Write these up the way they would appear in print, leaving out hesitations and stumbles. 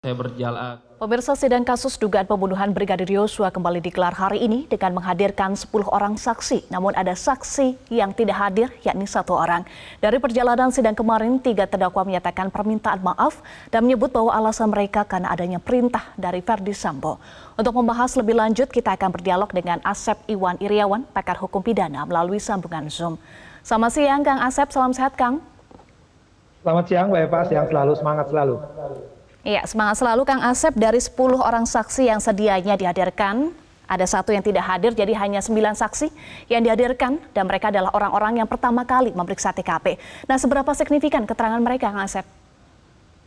Saya berjalan. Pemirsa, sidang kasus dugaan pembunuhan Brigadir Yosua kembali digelar hari ini dengan menghadirkan 10 orang saksi. Namun ada saksi yang tidak hadir, yakni 1 orang. Dari perjalanan sidang kemarin, 3 terdakwa menyatakan permintaan maaf dan menyebut bahwa alasan mereka karena adanya perintah dari Ferdy Sambo. Untuk membahas lebih lanjut, kita akan berdialog dengan Asep Iwan Iriawan, pakar hukum pidana melalui sambungan Zoom. Selamat siang, Kang Asep. Salam sehat, Kang. Selamat siang, Mbak Eva. Siang selalu, semangat selalu. Iya, semangat selalu Kang Asep. Dari 10 orang saksi yang sedianya dihadirkan, ada 1 yang tidak hadir, jadi hanya 9 saksi yang dihadirkan dan mereka adalah orang-orang yang pertama kali memeriksa TKP. Nah, seberapa signifikan keterangan mereka, Kang Asep?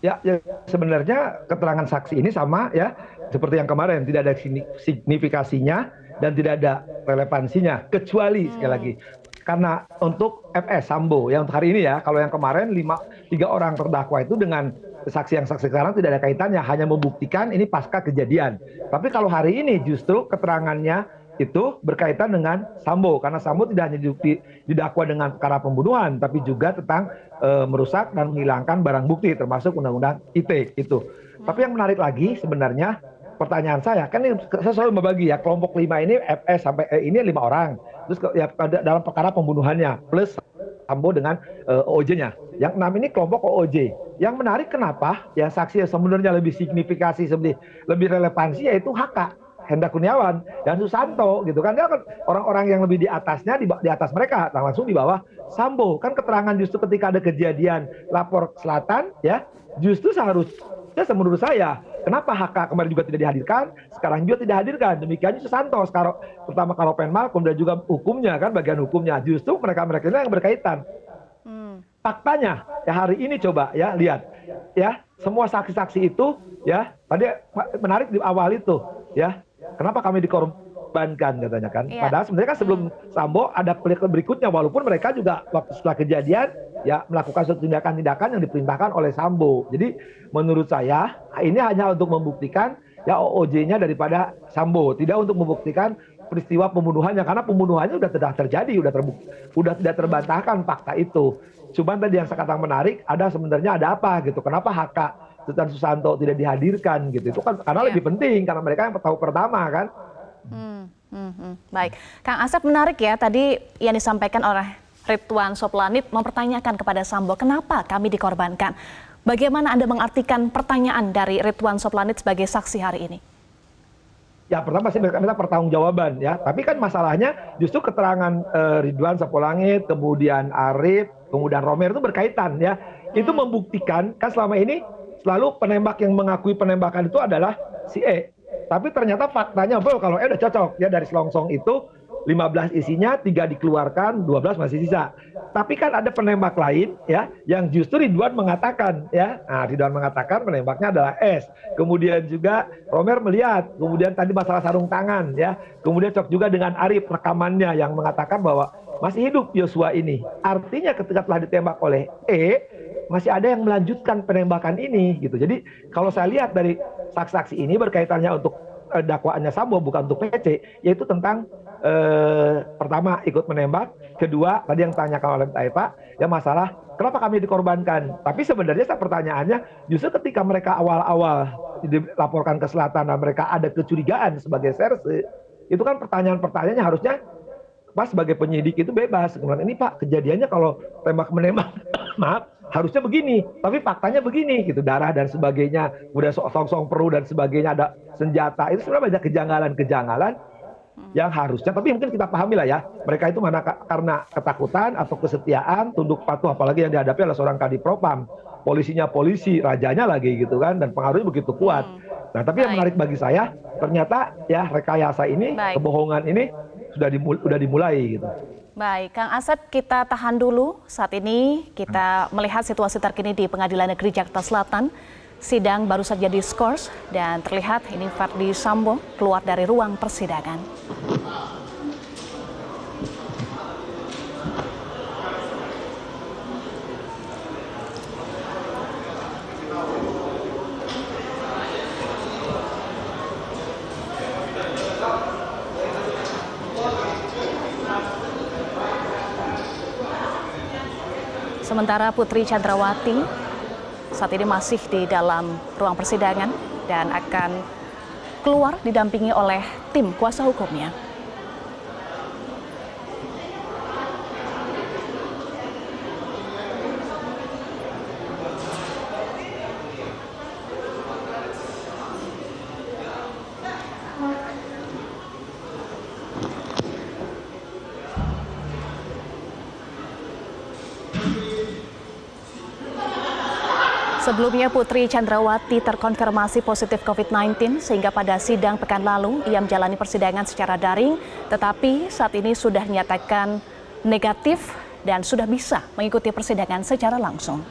Ya, sebenarnya keterangan saksi ini sama ya, seperti yang kemarin, tidak ada signifikasinya dan tidak ada relevansinya, kecuali sekali lagi. Karena untuk FS Sambo, yang untuk hari ini ya, kalau yang kemarin 3 orang terdakwa itu dengan saksi yang saksi sekarang tidak ada kaitannya, hanya membuktikan ini pasca kejadian. Tapi kalau hari ini justru keterangannya itu berkaitan dengan Sambo, karena Sambo tidak hanya didakwa dengan perkara pembunuhan, tapi juga tentang merusak dan menghilangkan barang bukti, termasuk undang-undang ITE itu. Tapi yang menarik lagi sebenarnya pertanyaan saya, kan ini saya selalu membagi ya, kelompok 5 ini FS sampai E ini 5 orang. Terus ya, dalam perkara pembunuhannya plus Sambo dengan OOJ-nya. Yang 6 ini kelompok OOJ. Yang menarik kenapa ya saksi yang sebenarnya lebih signifikasi, lebih relevansi yaitu HK, Hendra Kurniawan dan Susanto gitu kan. Dia kan orang-orang yang lebih di atasnya, di atas mereka, langsung di bawah Sambo. Kan keterangan justru ketika ada kejadian lapor selatan ya, justru seharusnya menurut saya kenapa HK kemarin juga tidak dihadirkan, sekarang juga tidak hadirkan. Demikian Susanto, sekarang pertama Karopenmal, kemudian juga hukumnya kan, bagian hukumnya. Justru mereka-mereka ini yang berkaitan. Faktanya ya hari ini coba ya lihat ya, semua saksi-saksi itu ya, tadi menarik di awal itu ya, kenapa kami dikorbankan katanya kan. Padahal sebenarnya kan sebelum Sambo ada berikutnya, walaupun mereka juga waktu setelah kejadian ya melakukan suatu tindakan-tindakan yang diperintahkan oleh Sambo. Jadi menurut saya ini hanya untuk membuktikan ya OOJ-nya daripada Sambo, tidak untuk membuktikan peristiwa pembunuhannya, karena pembunuhannya sudah terjadi, sudah tidak terbantahkan fakta itu. Cuman tadi yang saya katakan menarik, sebenarnya ada apa gitu, kenapa HK Sultan Susanto tidak dihadirkan gitu, itu kan karena lebih penting, karena mereka yang tahu pertama kan. Baik, Kang Asep, menarik ya tadi yang disampaikan oleh Ridwan Soplanit mempertanyakan kepada Sambo, kenapa kami dikorbankan? Bagaimana Anda mengartikan pertanyaan dari Ridwan Soplanit sebagai saksi hari ini? Ya pertama sih mereka minta pertanggungjawaban ya, tapi kan masalahnya justru keterangan Ridwan Soplanit, kemudian Arif, kemudian Romer itu berkaitan ya. Itu membuktikan kan selama ini selalu penembak yang mengakui penembakan itu adalah si E. Tapi ternyata faktanya kalau E udah cocok ya, dari selongsong itu 15 isinya, 3 dikeluarkan, 12 masih sisa. Tapi kan ada penembak lain ya, yang justru Ridwan mengatakan ya, nah Ridwan mengatakan penembaknya adalah S. Kemudian juga Romer melihat, kemudian tadi masalah sarung tangan ya, kemudian cocok juga dengan Arif rekamannya yang mengatakan bahwa masih hidup Yosua ini. Artinya ketika telah ditembak oleh E, masih ada yang melanjutkan penembakan ini gitu. Jadi kalau saya lihat dari saksi-saksi ini berkaitannya untuk dakwaannya Sambo, bukan untuk PC, yaitu tentang pertama ikut menembak, kedua tadi yang ditanyakan oleh Mbak Eva ya, masalah kenapa kami dikorbankan. Tapi sebenarnya pertanyaannya justru ketika mereka awal-awal dilaporkan ke selatan dan mereka ada kecurigaan sebagai serse, itu kan pertanyaan-pertanyaannya harusnya Pak sebagai penyidik itu bebas. Kemudian ini Pak kejadiannya kalau tembak menembak maaf harusnya begini, tapi faktanya begini gitu, darah dan sebagainya, udah song-song perut dan sebagainya, ada senjata, itu sebenarnya banyak kejanggalan yang harusnya, tapi mungkin kita pahami lah ya, mereka itu mana karena ketakutan atau kesetiaan, tunduk patuh, apalagi yang dihadapi adalah seorang kadipropam, polisinya polisi, rajanya lagi gitu kan, dan pengaruhnya begitu kuat. Nah tapi yang menarik bagi saya, ternyata ya rekayasa ini, kebohongan ini sudah dimulai gitu. Baik, Kang Asep, kita tahan dulu. Saat ini kita melihat situasi terkini di Pengadilan Negeri Jakarta Selatan. Sidang baru saja diskors dan terlihat ini Ferdy Sambo keluar dari ruang persidangan. Sementara Putri Chandrawati saat ini masih di dalam ruang persidangan dan akan keluar didampingi oleh tim kuasa hukumnya. Sebelumnya Putri Chandrawati terkonfirmasi positif COVID-19 sehingga pada sidang pekan lalu ia menjalani persidangan secara daring, tetapi saat ini sudah dinyatakan negatif dan sudah bisa mengikuti persidangan secara langsung.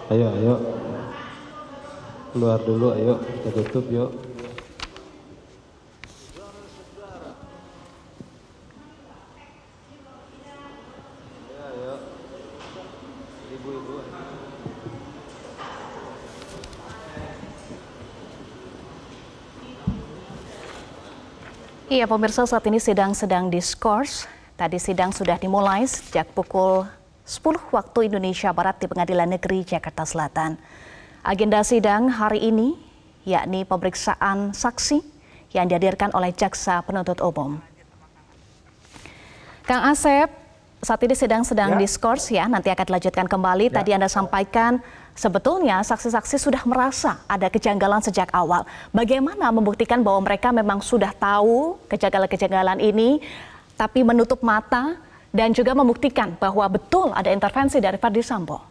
Ayo, keluar dulu, ayo, kita tutup, yuk. Ayo, ibu-ibu. Iya pemirsa, saat ini sidang sedang diskors. Tadi sidang sudah dimulai sejak pukul 10 waktu Indonesia Barat di Pengadilan Negeri Jakarta Selatan. Agenda sidang hari ini yakni pemeriksaan saksi yang dihadirkan oleh Jaksa Penuntut Umum. Kang Asep, saat ini sidang sedang diskors ya, nanti akan dilanjutkan kembali. Tadi Anda sampaikan sebetulnya saksi-saksi sudah merasa ada kejanggalan sejak awal. Bagaimana membuktikan bahwa mereka memang sudah tahu kejanggalan-kejanggalan ini, tapi menutup mata dan juga membuktikan bahwa betul ada intervensi dari Verdi Sambo?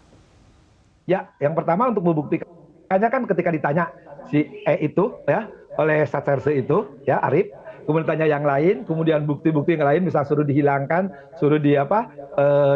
Ya, yang pertama untuk membuktikan, kan ketika ditanya si E itu ya oleh Satserse itu ya Arif, kemudian tanya yang lain, kemudian bukti-bukti yang lain bisa suruh dihilangkan, suruh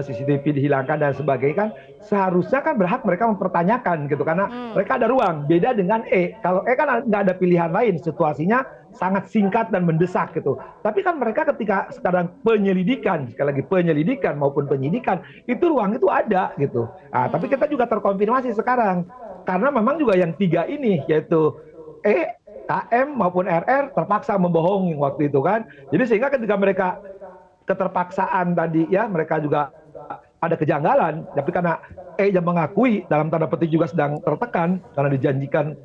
CCTV dihilangkan dan sebagainya, kan seharusnya kan berhak mereka mempertanyakan gitu, karena mereka ada ruang. Beda dengan E, kalau E kan nggak ada pilihan lain, situasinya sangat singkat dan mendesak gitu. Tapi kan mereka ketika sekarang penyelidikan, sekali lagi penyelidikan maupun penyidikan, itu ruang itu ada gitu. Nah, tapi kita juga terkonfirmasi sekarang, karena memang juga yang tiga ini yaitu E, KM maupun RR terpaksa membohongi waktu itu kan. Jadi sehingga ketika mereka keterpaksaan tadi ya, mereka juga ada kejanggalan, tapi karena E yang mengakui dalam tanda petik juga sedang tertekan karena dijanjikan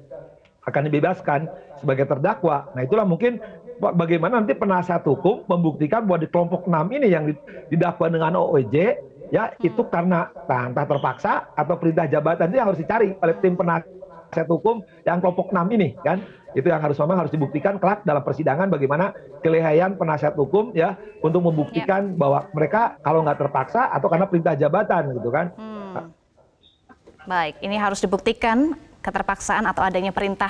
akan dibebaskan sebagai terdakwa. Nah itulah mungkin bagaimana nanti penasihat hukum membuktikan bahwa di kelompok 6 ini yang didakwa dengan OOJ ya itu karena entah terpaksa atau perintah jabatan, itu yang harus dicari oleh tim penasihat hukum yang kelompok 6 ini kan. Itu yang memang harus dibuktikan kelak dalam persidangan, bagaimana kelihayan penasihat hukum ya untuk membuktikan bahwa mereka kalau nggak terpaksa atau karena perintah jabatan gitu kan. Baik, ini harus dibuktikan keterpaksaan atau adanya perintah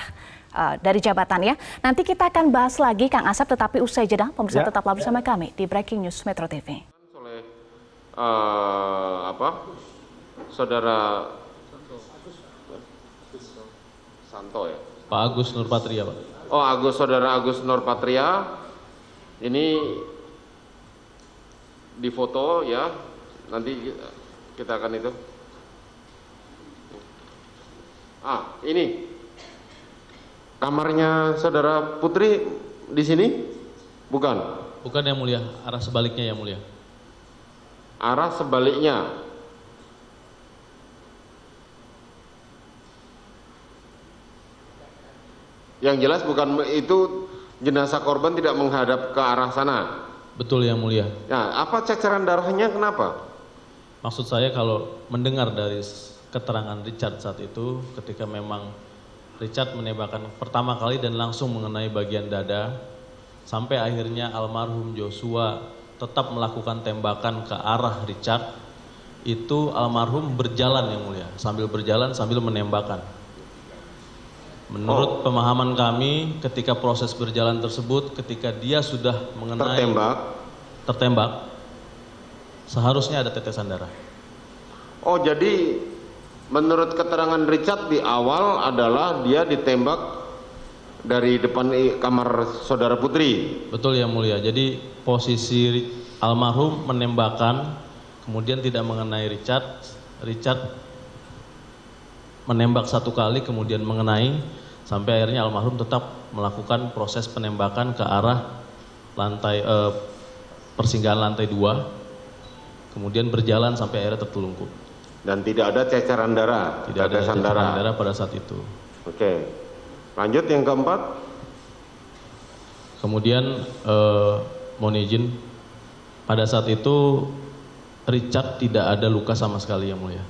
dari jabatan ya. Nanti kita akan bahas lagi Kang Asep, tetapi usai jeda, pemirsa tetaplah bersama kami di Breaking News Metro TV. Oleh saudara Santo ya. Pak Agus Nurpatria, Pak. Oh, saudara Agus Nurpatria, ini di foto ya. Nanti kita akan itu. Ini kamarnya saudara Putri di sini? Bukan? Bukan yang mulia, arah sebaliknya yang mulia. Arah sebaliknya. Yang jelas bukan itu, jenazah korban tidak menghadap ke arah sana. Betul yang mulia. Nah, apa ceceran darahnya kenapa? Maksud saya kalau mendengar dari keterangan Richard saat itu, ketika memang Richard menembakkan pertama kali dan langsung mengenai bagian dada, sampai akhirnya almarhum Joshua tetap melakukan tembakan ke arah Richard, itu almarhum berjalan yang mulia, sambil berjalan sambil menembakkan. Menurut pemahaman kami, ketika proses berjalan tersebut, ketika dia sudah mengenai tertembak, seharusnya ada tetesan darah. Oh, jadi menurut keterangan Richard di awal adalah dia ditembak dari depan kamar saudara Putri. Betul yang mulia. Jadi posisi almarhum menembakkan, kemudian tidak mengenai Richard. Richard menembak satu kali, kemudian mengenai, sampai akhirnya almarhum tetap melakukan proses penembakan ke arah lantai persinggahan lantai 2, kemudian berjalan sampai akhirnya tertelungkup. Dan tidak ada ceceran darah, Tidak ada ceceran darah pada saat itu. Oke, lanjut yang keempat. Kemudian mohon izin, pada saat itu Richard tidak ada luka sama sekali yang mulia.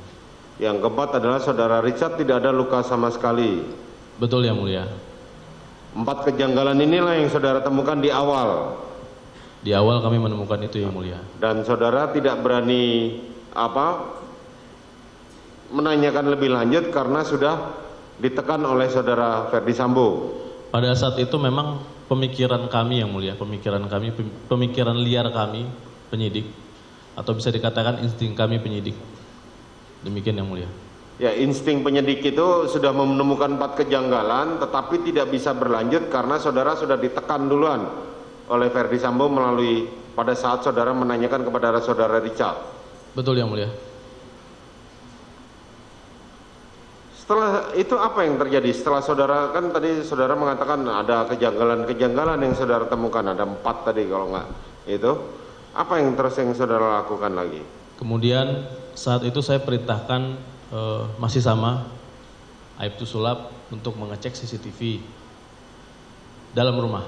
Yang keempat adalah saudara Richard tidak ada luka sama sekali. Betul yang mulia. 4 kejanggalan inilah yang saudara temukan di awal. Di awal kami menemukan itu yang mulia. Dan saudara tidak berani menanyakan lebih lanjut karena sudah ditekan oleh saudara Ferdi Sambo. Pada saat itu memang pemikiran kami yang mulia, pemikiran liar kami penyidik, atau bisa dikatakan insting kami penyidik. Demikian yang mulia. Ya, insting penyidik itu sudah menemukan 4 kejanggalan tetapi tidak bisa berlanjut karena saudara sudah ditekan duluan oleh Ferdi Sambo melalui pada saat saudara menanyakan kepada saudara Richard. Betul yang mulia. Setelah itu apa yang terjadi? Setelah saudara, kan tadi saudara mengatakan ada kejanggalan-kejanggalan yang saudara temukan, ada 4 tadi kalau nggak itu. Apa yang terus yang saudara lakukan lagi? Kemudian saat itu saya perintahkan masih sama Aibtu Sulap untuk mengecek CCTV dalam rumah.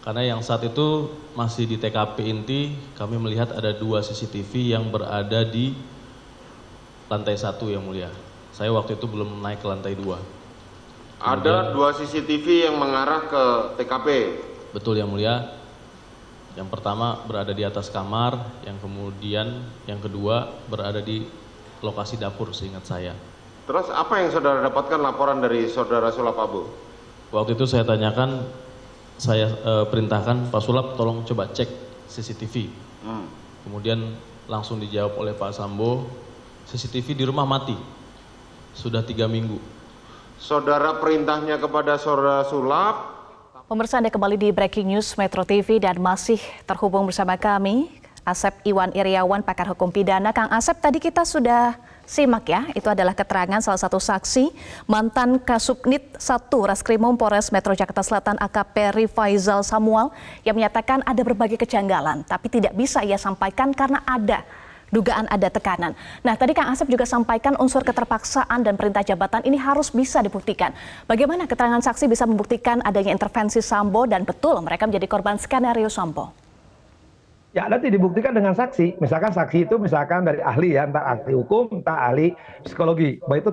Karena yang saat itu masih di TKP inti, kami melihat ada 2 CCTV yang berada di lantai 1 yang mulia. Saya waktu itu belum naik ke lantai 2. Ada 2 CCTV yang mengarah ke TKP. Betul yang mulia. Yang pertama berada di atas kamar, yang kemudian yang kedua berada di lokasi dapur seingat saya. Terus apa yang saudara dapatkan laporan dari saudara Sulap Abu? Waktu itu saya tanyakan, saya perintahkan Pak Sulap tolong coba cek CCTV. Kemudian langsung dijawab oleh Pak Sambo, CCTV di rumah mati. Sudah 3 minggu. Saudara perintahnya kepada saudara Sulap. Pemirsa, Anda kembali di Breaking News Metro TV dan masih terhubung bersama kami, Asep Iwan Iriawan, pakar hukum pidana. Kang Asep, tadi kita sudah simak ya, itu adalah keterangan salah satu saksi, mantan Kasubnit 1 Reskrimum Polres Metro Jakarta Selatan AKP Rifaizal Samuel, yang menyatakan ada berbagai kejanggalan, tapi tidak bisa ia sampaikan karena ada dugaan ada tekanan. Nah, tadi Kang Asep juga sampaikan unsur keterpaksaan dan perintah jabatan ini harus bisa dibuktikan. Bagaimana keterangan saksi bisa membuktikan adanya intervensi Sambo dan betul mereka menjadi korban skenario Sambo? Ya, nanti dibuktikan dengan saksi. Misalkan saksi itu misalkan dari ahli ya, entah ahli hukum, entah ahli psikologi. Bahwa itu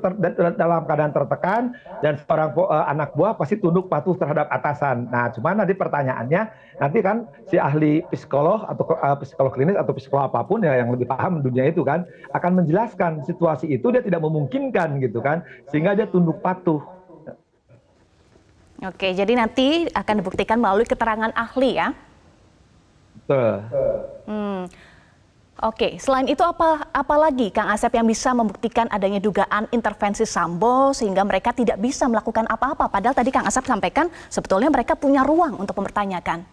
dalam keadaan tertekan dan seorang anak buah pasti tunduk patuh terhadap atasan. Nah, cuma nanti pertanyaannya, nanti kan si ahli psikolog atau psikolog klinis atau psikolog apapun ya yang lebih paham dunia itu kan akan menjelaskan situasi itu dia tidak memungkinkan gitu kan, sehingga dia tunduk patuh. Oke, jadi nanti akan dibuktikan melalui keterangan ahli ya? Oke, selain itu apa lagi Kang Asep yang bisa membuktikan adanya dugaan intervensi Sambo sehingga mereka tidak bisa melakukan apa-apa? Padahal tadi Kang Asep sampaikan sebetulnya mereka punya ruang untuk mempertanyakan.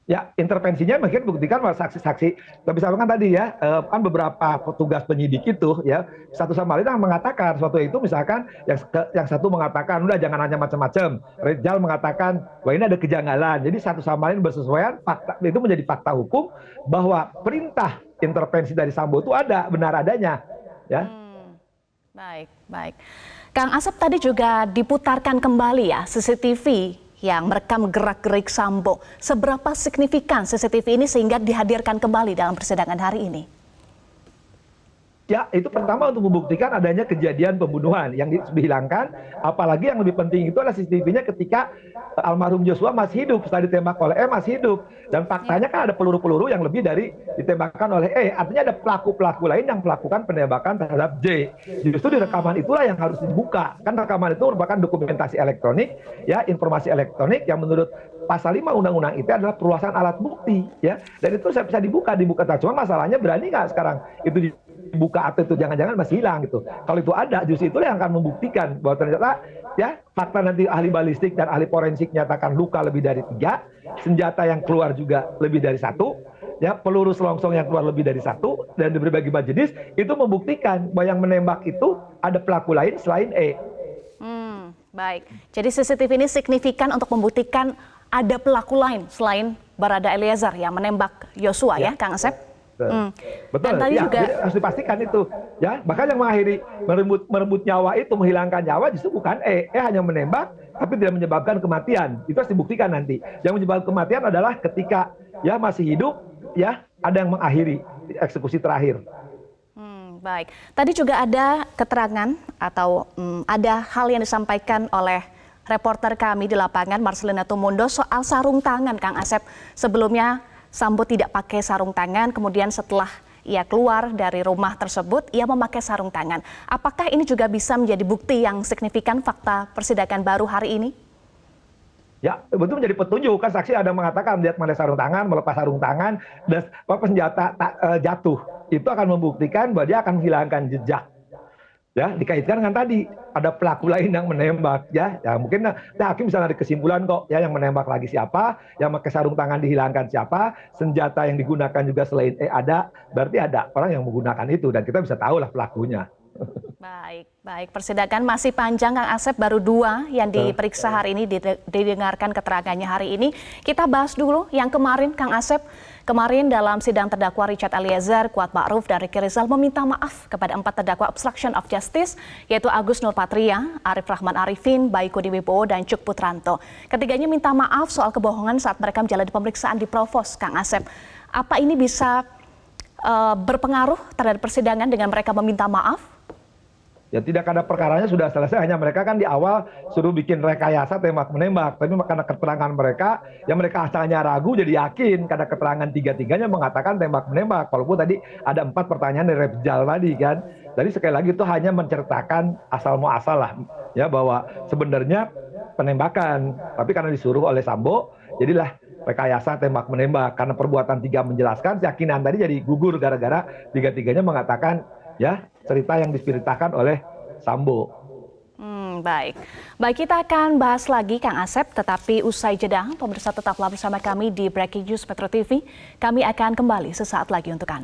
Ya, intervensinya mungkin buktikan oleh saksi-saksi. Tapi misalkan tadi ya, kan beberapa petugas penyidik itu ya, satu sama lain yang mengatakan sesuatu itu, misalkan yang satu mengatakan, udah jangan nanya macam-macam. Rizal mengatakan, wah ini ada kejanggalan. Jadi satu sama lain bersesuaian, fakta, itu menjadi fakta hukum bahwa perintah intervensi dari Sambo itu ada, benar adanya. Ya. Baik. Kang Asep, tadi juga diputarkan kembali ya CCTV yang merekam gerak-gerik Sambo. Seberapa signifikan CCTV ini sehingga dihadirkan kembali dalam persidangan hari ini? Ya, itu pertama untuk membuktikan adanya kejadian pembunuhan yang dihilangkan. Apalagi yang lebih penting itu adalah CCTV-nya ketika almarhum Joshua masih hidup, setelah ditembak oleh E masih hidup. Dan faktanya kan ada peluru-peluru yang lebih dari ditembakkan oleh E. Artinya ada pelaku-pelaku lain yang melakukan penembakan terhadap J. Justru di rekaman itulah yang harus dibuka. Kan rekaman itu merupakan dokumentasi elektronik, ya, informasi elektronik yang menurut pasal 5 Undang-Undang ITE adalah perluasan alat bukti, ya. Dan itu bisa dibuka. Cuma masalahnya berani nggak sekarang itu dibuka atau itu jangan-jangan masih hilang gitu. Kalau itu ada, justru itu yang akan membuktikan bahwa ternyata ya fakta nanti ahli balistik dan ahli forensik nyatakan luka lebih dari 3, senjata yang keluar juga lebih dari 1, ya peluru selongsong yang keluar lebih dari 1 dan di berbagai macam jenis, itu membuktikan bahwa yang menembak itu ada pelaku lain selain E. Baik, jadi CCTV ini signifikan untuk membuktikan ada pelaku lain selain Barada Eliezer yang menembak Yosua, ya Kang Asep? Betul, Dan tadi ya, juga harus dipastikan itu, ya. Bahkan yang mengakhiri merembut nyawa itu, menghilangkan nyawa justru bukan E hanya menembak, tapi tidak menyebabkan kematian. Itu harus dibuktikan nanti. Yang menyebabkan kematian adalah ketika ya masih hidup, ya ada yang mengakhiri eksekusi terakhir. Baik, tadi juga ada keterangan atau ada hal yang disampaikan oleh reporter kami di lapangan Marcelina Tumundo soal sarung tangan, Kang Asep. Sebelumnya Sambo tidak pakai sarung tangan, kemudian setelah ia keluar dari rumah tersebut, ia memakai sarung tangan. Apakah ini juga bisa menjadi bukti yang signifikan fakta persidangan baru hari ini? Ya, betul menjadi petunjuk. Kan saksi ada mengatakan lihat mana sarung tangan, melepas sarung tangan, dan senjata jatuh. Itu akan membuktikan bahwa dia akan menghilangkan jejak. Ya, dikaitkan dengan tadi ada pelaku lain yang menembak, ya mungkin hakim bisa narik kesimpulan kok, ya yang menembak lagi siapa, yang pakai sarung tangan dihilangkan siapa, senjata yang digunakan juga selain ada, berarti ada orang yang menggunakan itu dan kita bisa tahu lah pelakunya. Baik. Persidangan masih panjang, Kang Asep. Baru 2 yang diperiksa hari ini, didengarkan keterangannya hari ini. Kita bahas dulu yang kemarin, Kang Asep. Kemarin dalam sidang terdakwa Richard Eliezer, Kuat Ma'ruf, dan Ricky Rizal meminta maaf kepada 4 terdakwa obstruction of justice, yaitu Agus Nurpatria, Arif Rahman Arifin, Baikuni Wibowo, dan Cuk Putranto. Ketiganya minta maaf soal kebohongan saat mereka menjalani pemeriksaan di Provos, Kang Asep. Apa ini bisa berpengaruh terhadap persidangan dengan mereka meminta maaf? Ya tidak, karena perkaranya sudah selesai, hanya mereka kan di awal suruh bikin rekayasa tembak-menembak, tapi karena keterangan mereka, yang mereka asalnya ragu jadi yakin karena keterangan tiga-tiganya mengatakan tembak-menembak, walaupun tadi ada 4 pertanyaan dari Repjal tadi kan. Jadi sekali lagi itu hanya menceritakan asal muasal lah, ya bahwa sebenarnya penembakan, tapi karena disuruh oleh Sambo, jadilah rekayasa tembak-menembak. Karena perbuatan 3 menjelaskan, keyakinan tadi jadi gugur gara-gara tiga-tiganya mengatakan ya cerita yang diceritakan oleh Sambo. Baik, kita akan bahas lagi Kang Asep, tetapi usai jeda, pemirsa tetaplah bersama kami di Breaking News Metro TV. Kami akan kembali sesaat lagi untuk Anda.